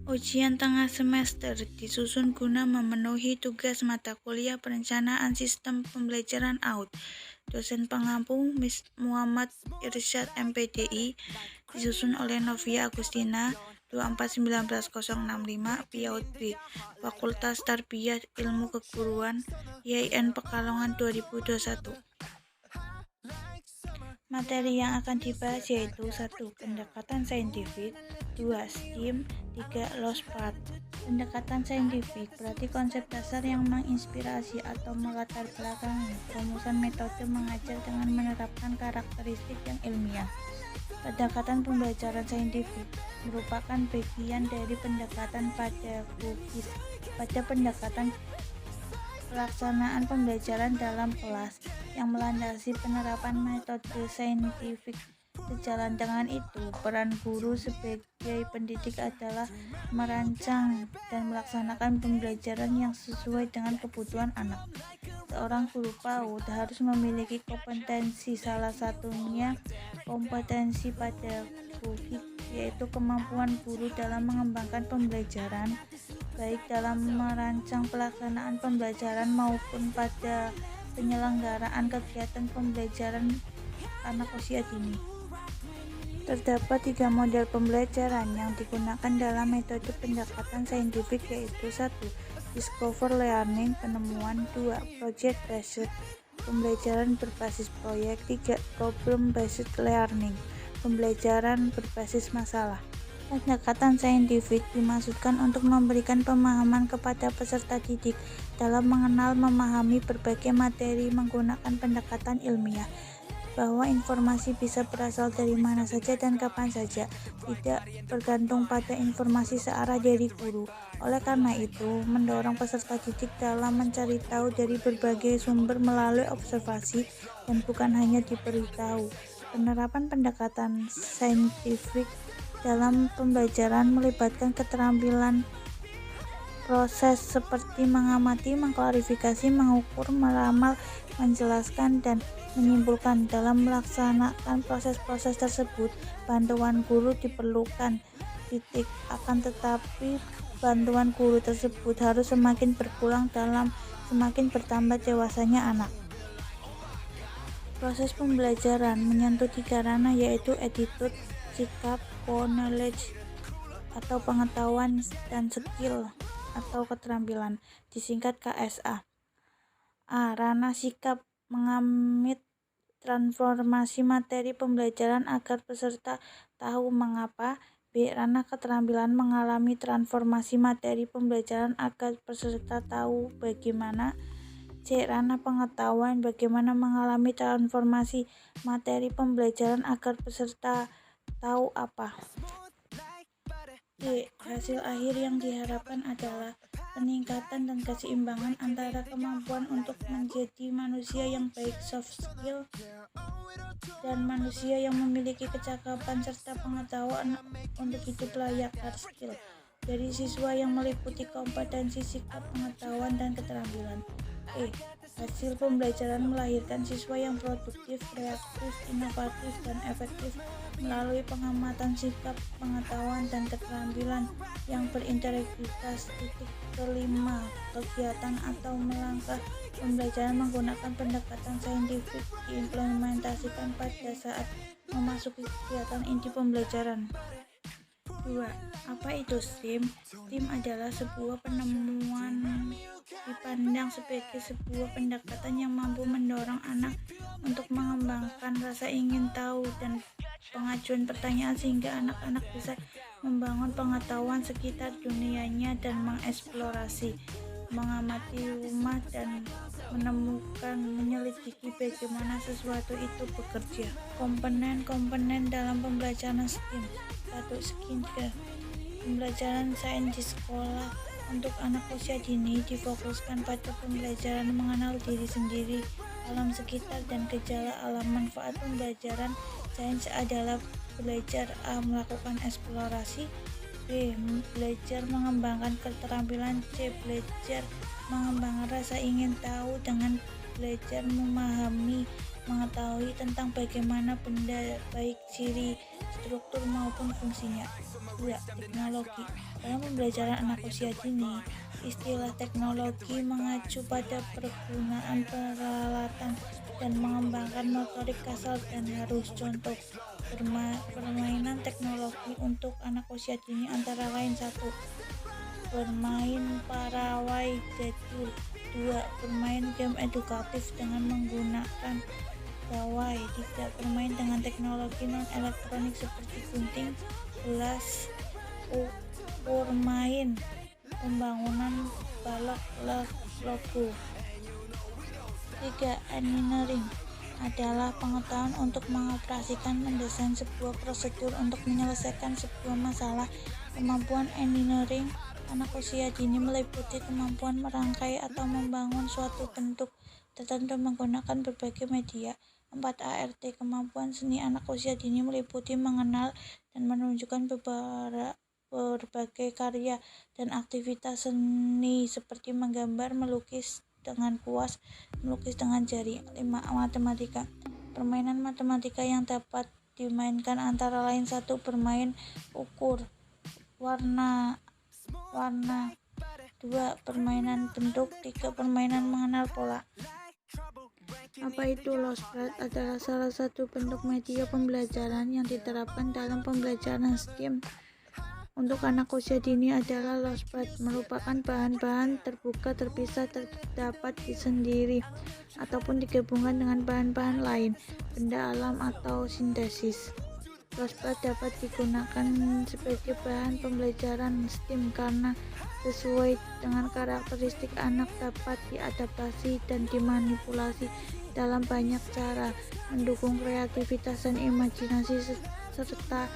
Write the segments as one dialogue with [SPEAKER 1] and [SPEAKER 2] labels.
[SPEAKER 1] Ujian tengah semester disusun guna memenuhi tugas mata kuliah perencanaan sistem pembelajaran AUD. Dosen pengampu Muhammad Irsyad MPDI, disusun oleh Novia Agustina 2491065 PIAUD B, Fakultas Tarbiyah Ilmu Keguruan YIN Pekalongan 2021. Materi yang akan dibahas yaitu 1. Pendekatan saintifik, 2. STEAM, 3. Lost part. Pendekatan saintifik berarti konsep dasar yang menginspirasi atau melatar belakangi perumusan metode mengajar dengan menerapkan karakteristik yang ilmiah. Pendekatan pembelajaran saintifik merupakan bagian dari pendekatan pedagogis pada pendekatan pelaksanaan pembelajaran dalam kelas yang melandasi penerapan metode saintifik. Sejalan dengan itu, peran guru sebagai pendidik adalah merancang dan melaksanakan pembelajaran yang sesuai dengan kebutuhan anak. Seorang guru PAUD harus memiliki kompetensi, salah satunya kompetensi pedagogik, yaitu kemampuan guru dalam mengembangkan pembelajaran, baik dalam merancang pelaksanaan pembelajaran maupun pada penyelenggaraan kegiatan pembelajaran anak usia dini. Terdapat 3 model pembelajaran yang digunakan dalam metode pendekatan saintifik, yaitu 1. Discover learning, penemuan. 2. Project based, pembelajaran berbasis proyek. 3. Problem based learning, pembelajaran berbasis masalah. Pendekatan saintifik dimaksudkan untuk memberikan pemahaman kepada peserta didik dalam mengenal, memahami berbagai materi menggunakan pendekatan ilmiah, bahwa informasi bisa berasal dari mana saja dan kapan saja, tidak bergantung pada informasi searah dari guru. Oleh karena itu, mendorong peserta didik dalam mencari tahu dari berbagai sumber melalui observasi dan bukan hanya diberitahu. Penerapan pendekatan saintifik dalam pembelajaran melibatkan keterampilan proses seperti mengamati, mengklarifikasi, mengukur, meramal, menjelaskan, dan menyimpulkan. Dalam melaksanakan proses-proses tersebut, bantuan guru diperlukan. Akan tetapi, bantuan guru tersebut harus semakin berkurang dalam semakin bertambah dewasanya anak. Proses pembelajaran menyentuh 3 ranah, yaitu attitude, sikap, knowledge atau pengetahuan, dan skill atau keterampilan, disingkat KSA. A. Ranah sikap, mengamit transformasi materi pembelajaran agar peserta tahu mengapa. B. Ranah keterampilan, mengalami transformasi materi pembelajaran agar peserta tahu bagaimana. C. Ranah pengetahuan, bagaimana mengalami transformasi materi pembelajaran agar peserta tahu apa. D. Hasil akhir yang diharapkan adalah peningkatan dan keseimbangan antara kemampuan untuk menjadi manusia yang baik soft skill dan manusia yang memiliki kecakapan serta pengetahuan untuk hidup layak hard skill dari siswa yang meliputi kompetensi, sikap, pengetahuan, dan keterampilan. E. Hasil pembelajaran melahirkan siswa yang produktif, kreatif, inovatif, dan efektif melalui pengamatan sikap, pengetahuan, dan keterampilan yang berintegritas. Titik kelima, kegiatan atau melangkah pembelajaran menggunakan pendekatan saintifik diimplementasikan pada saat memasuki kegiatan inti pembelajaran. 2. Apa itu STEAM? STEAM adalah sebuah penemuan dipandang sebagai sebuah pendekatan yang mampu mendorong anak untuk mengembangkan rasa ingin tahu dan pengajuan pertanyaan sehingga anak-anak bisa membangun pengetahuan sekitar dunianya dan mengeksplorasi, mengamati rumah, dan menyelidiki bagaimana sesuatu itu bekerja. Komponen-komponen dalam pembelajaran STEAM. 1. Skincare. Pembelajaran sains di sekolah untuk anak usia dini difokuskan pada pembelajaran mengenal diri sendiri, alam sekitar, dan gejala alam. Manfaat pembelajaran sains adalah belajar A. Melakukan eksplorasi. B. Belajar mengembangkan keterampilan. C. Belajar mengembangkan rasa ingin tahu dengan belajar memahami, mengetahui tentang bagaimana benda, baik ciri, struktur maupun fungsinya. 2. Teknologi. Dalam pembelajaran anak usia dini, istilah teknologi mengacu pada pergunaan peralatan dan mengembangkan motorik kasar dan halus. Contoh permainan teknologi untuk anak usia dini antara lain: 1. Bermain parawai jadul. 2. Bermain game edukatif dengan menggunakan gawai. 3. Bermain dengan teknologi non-elektronik seperti gunting, gelas, ukur main, pembangunan balok Lego. 3. Engineering adalah pengetahuan untuk mengoperasikan mendesain sebuah prosedur untuk menyelesaikan sebuah masalah. Kemampuan engineering anak usia dini meliputi kemampuan merangkai atau membangun suatu bentuk tertentu menggunakan berbagai media. 4. ART. Kemampuan seni anak usia dini meliputi mengenal dan menunjukkan berbagai karya dan aktivitas seni seperti menggambar, melukis dengan kuas, melukis dengan jari. 5. Matematika. Permainan matematika yang dapat dimainkan antara lain: 1. Bermain ukur warna. 2. Permainan bentuk. 3. Permainan mengenal pola. Apa itu Launchpad? Adalah salah satu bentuk media pembelajaran yang diterapkan dalam pembelajaran STEAM. Untuk anak usia dini adalah Launchpad merupakan bahan-bahan terbuka terpisah terdapat di sendiri ataupun digabungkan dengan bahan-bahan lain, benda alam atau sintesis. Launchpad dapat digunakan sebagai bahan pembelajaran STEAM karena sesuai dengan karakteristik anak, dapat diadaptasi dan dimanipulasi dalam banyak cara, mendukung kreativitas dan imajinasi serta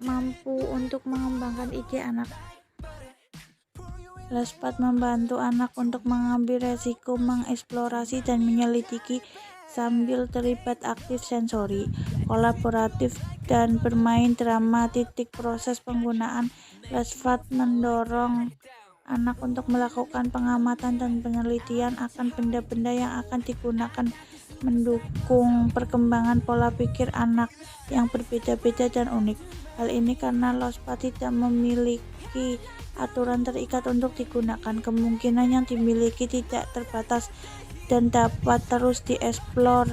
[SPEAKER 1] mampu untuk mengembangkan ide anak. Launchpad membantu anak untuk mengambil resiko, mengeksplorasi dan menyelidiki sambil terlibat aktif sensori, kolaboratif dan bermain drama. Proses penggunaan Launchpad mendorong anak untuk melakukan pengamatan dan penelitian akan benda-benda yang akan digunakan, mendukung perkembangan pola pikir anak yang berbeda-beda dan unik. Hal ini karena Launchpad tidak memiliki aturan terikat untuk digunakan. Kemungkinan yang dimiliki tidak terbatas dan dapat terus dieksplor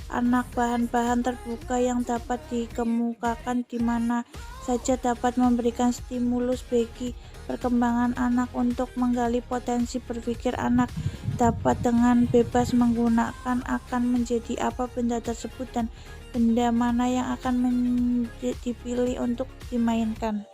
[SPEAKER 1] anak. Bahan-bahan terbuka yang dapat dikemukakan di mana saja dapat memberikan stimulus bagi perkembangan anak untuk menggali potensi berpikir anak. Dapat dengan bebas menggunakan akan menjadi apa benda tersebut dan benda mana yang akan dipilih untuk dimainkan.